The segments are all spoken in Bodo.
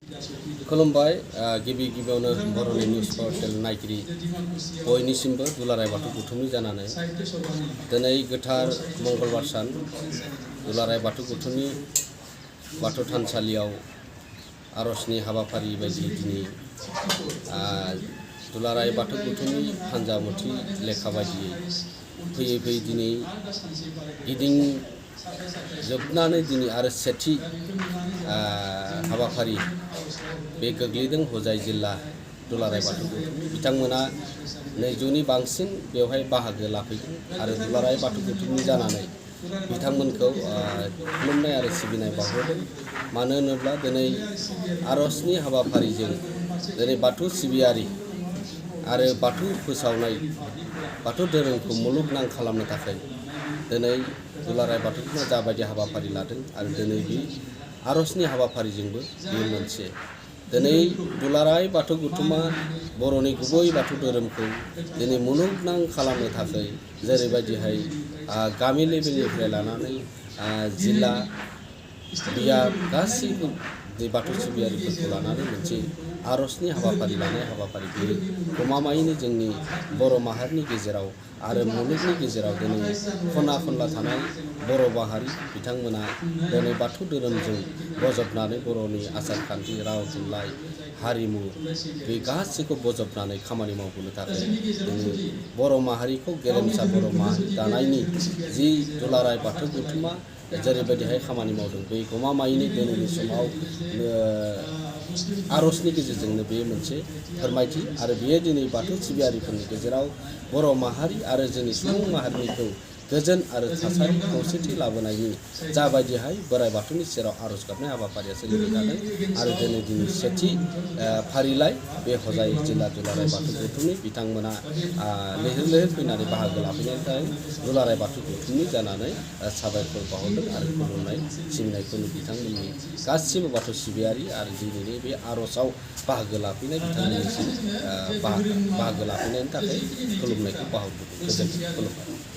खुलुमबाय गिबि गिबियावनो बर'नि निउस पर्टेल नायगिरि बयनिसिमबो दुलाराय बाथौ गौथुमनि जानानै दिनै गोथार मंगलबार सान दुलाराय बाथौ गौथुमनि बाथौ थानसालियाव आर'जनि हाबाफारि बायदि दिनै दुलाराय बाथौ गौथुमनि फानजामुथि लेखा बायदियै फैयै फैयै दिनै जोबनानै दिनै आरो सेथि हाबाफारि बे गोग्लैदों हजाय जिल्ला दुलाराय बाथौ गौथुम बिथांमोना 200नि बांसिन बेवहाय बाहागो लाफैदों आरो दुलाराय बाथौ गौथुमनि जानानै बिथांमोनखौ खुलुमनाय आरो सिबिनाय बावहरदों। मानो होनोब्ला दिनै आर'जनि हाबाफारिजों दिनै बाथौ सिबियारि आरो बाथौ फोसावनाय बाथौ धोरोमखौ मुलुगनां खालामनो थाखाय दिनै दुलाराय बाथौ गौथुमा जाबायदि हाबाफारि लादों आरो दिनै बे आर'जनि हाबाफारिजोंबो बेयो मोनसे दिनै दुलाराय बाथौ गौथुमा बर'नि गुबै बाथौ धोरोमखौ दिनै मुलुगनां खालामनो थाखाय जेरैबायदिहाय गामि लेभेलनिफ्राय लानानै जिल्ला बियाब गासैबो बाथौ सिबियारिफोरखौ लानानै मोनसे आर'जनि हाबाफारि लानाय हाबाफारि बेयो गमामायैनो जोंनि बर' माहारिनि गेजेराव आरो मुलुगनि गेजेराव दिनै खना खनला थानाय बर' माहारि बिथांमोना दिनै बाथौ धोरोमजों बजबनानै बर'नि आसार खान्थि राव थुनलाइ हारिमु बे गासैखौ बजबनानै खामानि मावबोनो थाखाय दिनै बर' माहारिखौ गेरेमसा बर' माहारि दानायनि जि दुलाराय बाथौ गौथुमा जेरैबायदिहाय खामानि मावदों बे गमामायैनो दिनैनि समाव आर'जनि गेजेरजोंनो बे मोनसे फोरमायथि आरो बेयो दिनै बाथौ सिबियारिफोरनि गेजेराव बर' माहारि आरो जोंनि सुबुं माहारिनिखौ गोजोन आरो थासारि खौसेथि लाबोनायनि जाबायदिहाय बोराइ बाथौनि सेराव आर'ज गाबनाय हाबाफारिया सोलिबाय थादों आरो दिनै सेथि फारिलाइ बे हजाय जिल्ला दुलाराय बाथौ गौथुमनि बिथांमोना लैहोर लैहोर फैनानै बाहागो लाफैनायनि थाखाय दुलाराय बाथौ गौथुमनि जानानै साबायखर बावहरदों आरो खुलुमनाय सिबिनायखौ बिथांमोननि गासिबो बाथौ सिबियारि आरो दिनैनि बे आर'जआव बाहागो लाफैनाय बिथांमोननिसिम बाहागो लाफैनायनि थाखाय खुलुमनायखौ बावहरदों। गोजोन्थों। खुलुमबाय।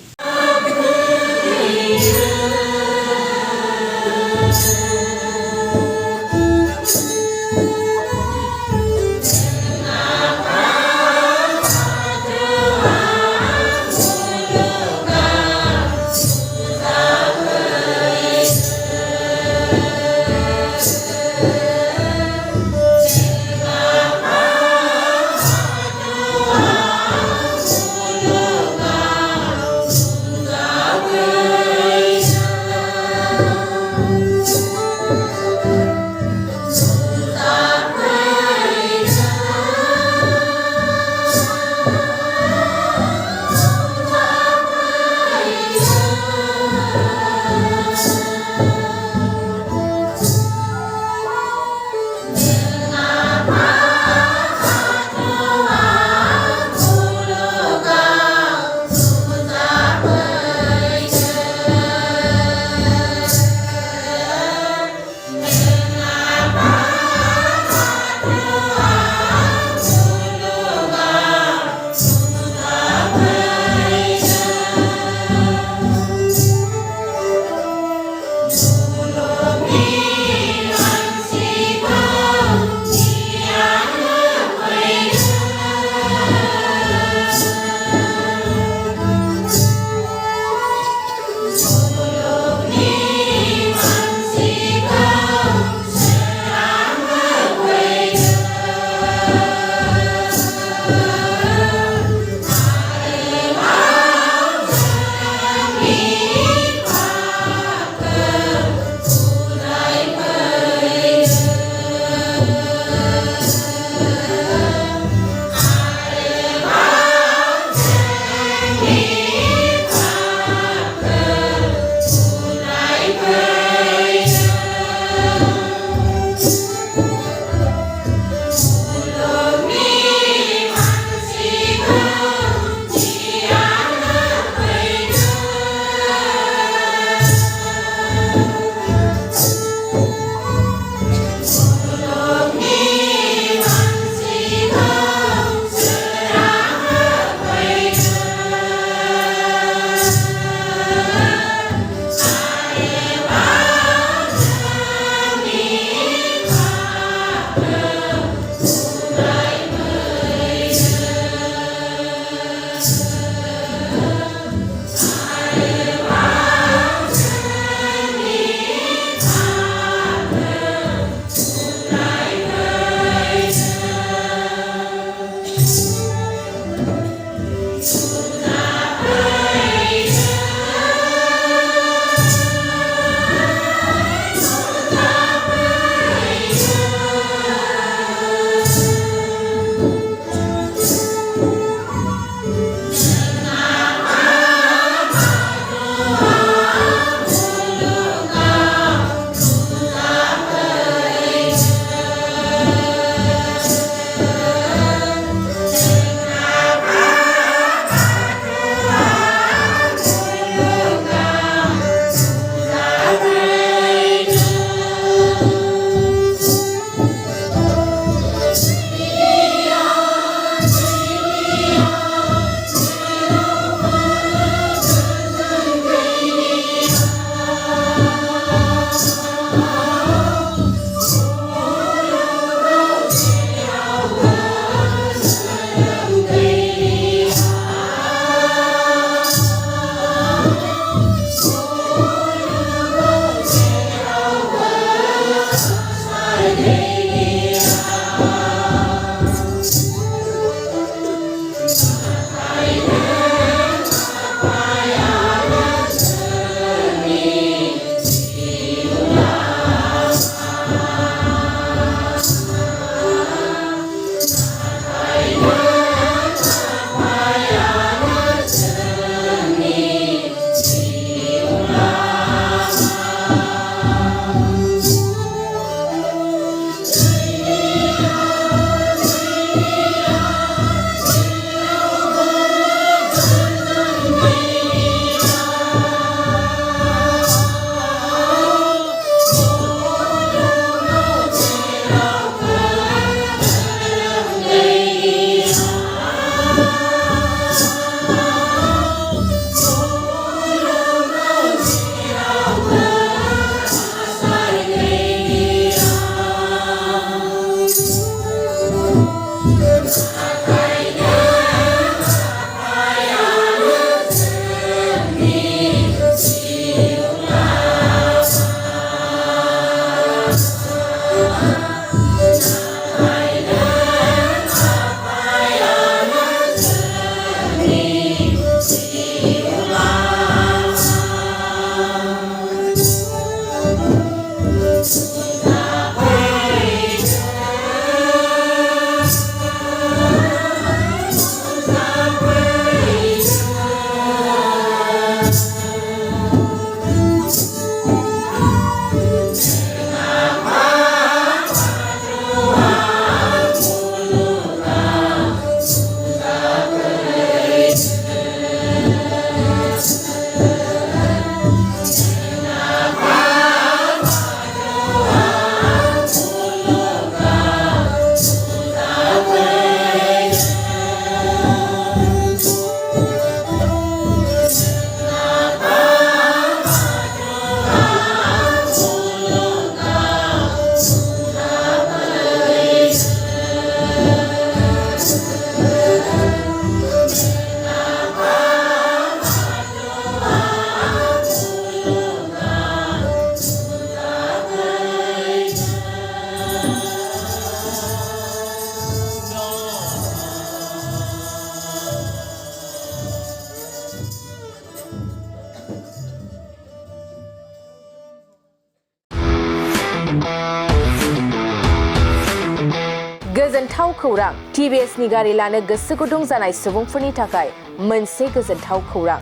गोजोनथाव खौरां TVS नि गारि लानो गोसो गुदुं जानाय सुबुंफोरनि थाखाय मोनसे गोजोनथाव खौरां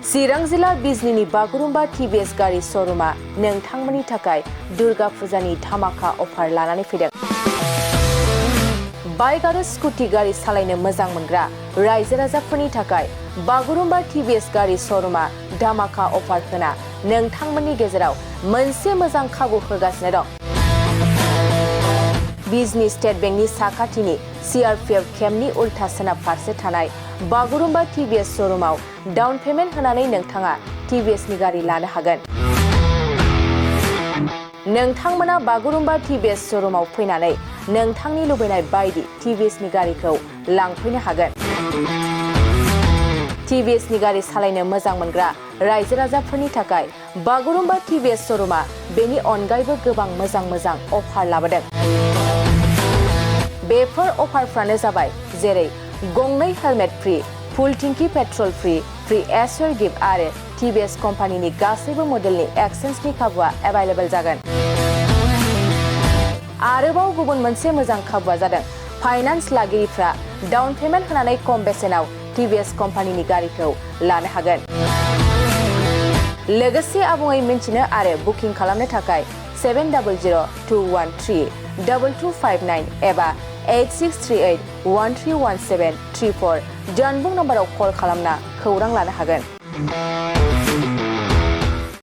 चिरां जिल्ला बिजनीनि बागुरुम्बा TVS गारि श'रुमा नोंथांमोननि थाखाय दुर्गा फुजानि धामाका अफार लानानै फैदों। बाइक आरो स्कुटि गारि सालायनो मोजां मोनग्रा रायजो राजाफोरनि थाखाय बागुरुम्बा TVS गारि श'रुमा धामाका अफार होना नोंथांमोननि गेजेराव मोनसे मोजां खाबु होगासिनो दं। बिजनी स्टेट बेंकनि साखाथिनि CRPF केम्पनि उल्था सोनाब फारसे थानाय बागुरुम्बा TVS श'रुमाव डाउन पेमेन्ट होनानै नोंथाङा TVS नि गारि लानो हागोन। नोंथांमोना बागुरुम्बा TVS श'रुमाव फैनानै नोंथांनि लुबैनाय बायदि TVS नि गारिखौ लांफैनो हागोन। TVS नि गारि सालायनो मोजां मोनग्रा रायजो राजाफोरनि थाखाय बागुरुम्बा TVS श'रुमा बेनि अनगायैबो गोबां मोजां अफार लाबोदों। बेफोर अफारफ्रानो जाबाय जेरै गंनै हेलमेट फ्रि, फुल टेंकि पेट्रल फ्रि एसुर गिफ्ट आरो TVS कम्पानिनि गासैबो मडेलनि एक्सचेन्जनि खाबुआ एभेलेबल जागोन। आरोबाव गुबुन मोनसे मोजां खाबुआ जादों फाइनान्स लागिरिफ्रा डाउन पेमेन्ट होनानै खम बेसेनाव TVS कम्पानिनि गारिखौ लानो हागोन। लोगोसे आबुङै मिन्थिनो आरो बुकिं खालामनो थाखाय 7002132259 एबा 8638131734 जानबुं नम्बराव कल खालामना खौरां लानो हागोन।